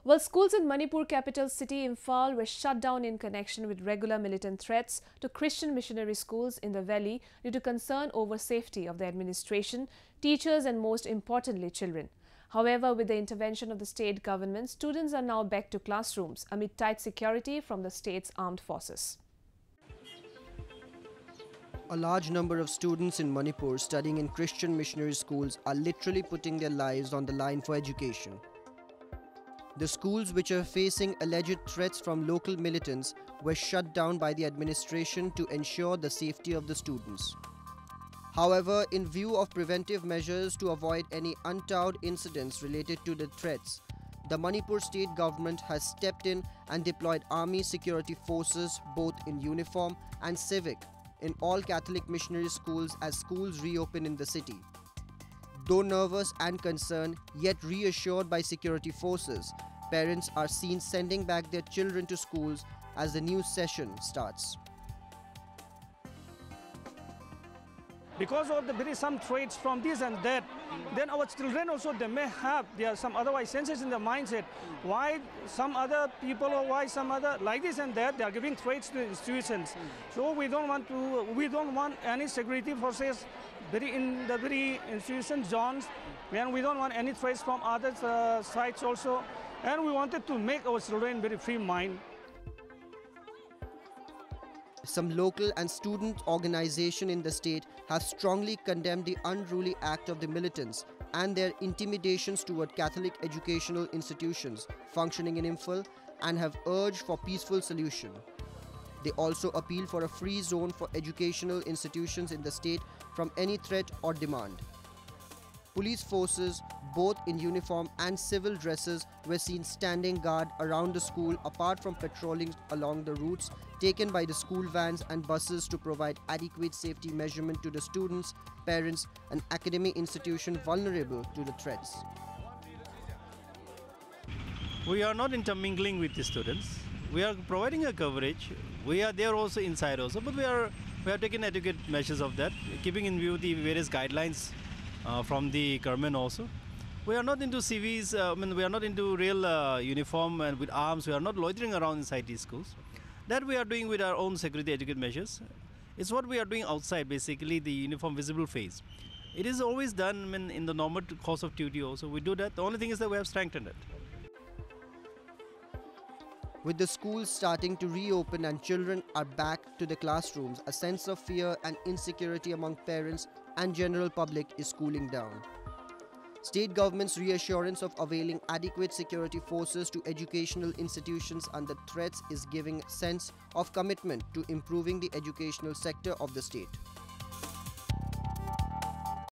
Well, schools in Manipur capital city Imphal were shut down in connection with regular militant threats to Christian missionary schools in the valley due to concern over safety of the administration, teachers and most importantly children. However, with the intervention of the state government, students are now back to classrooms amid tight security from the state's armed forces. A large number of students in Manipur studying in Christian missionary schools are literally putting their lives on the line for education. The schools which are facing alleged threats from local militants were shut down by the administration to ensure the safety of the students. However, in view of preventive measures to avoid any untoward incidents related to the threats, the Manipur state government has stepped in and deployed army security forces both in uniform and civic in all Catholic missionary schools as schools reopen in the city. Though nervous and concerned, yet reassured by security forces, parents are seen sending back their children to schools as the new session starts. Because of some traits from this and that, then our children also, they may have some otherwise senses in their mindset. Why some other people or why some other like this and that, they are giving threats to institutions. So we don't want any security forces in the very institution zones, and we don't want any threats from other sides also. And we wanted to make our children very free mind. Some local and student organizations in the state have strongly condemned the unruly act of the militants and their intimidations toward Catholic educational institutions functioning in Imphal and have urged for peaceful solution. They also appeal for a free zone for educational institutions in the state from any threat or demand. Police forces, both in uniform and civil dresses, were seen standing guard around the school apart from patrolling along the routes taken by the school vans and buses to provide adequate safety measurement to the students, parents and academic institutions vulnerable to the threats. We are not intermingling with the students. We are providing a coverage. We are there also inside also, but we have taken adequate measures of that, keeping in view the various guidelines from the government also. We are not into CVs, we are not into real uniform and with arms. We are not loitering around inside these schools. That we are doing with our own security etiquette measures. It's what we are doing outside, basically the uniform visible phase. It is always done in the normal course of duty also. We do that. The only thing is that we have strengthened it. With the schools starting to reopen and children are back to the classrooms, a sense of fear and insecurity among parents and general public is cooling down. State government's reassurance of availing adequate security forces to educational institutions under threats is giving a sense of commitment to improving the educational sector of the state.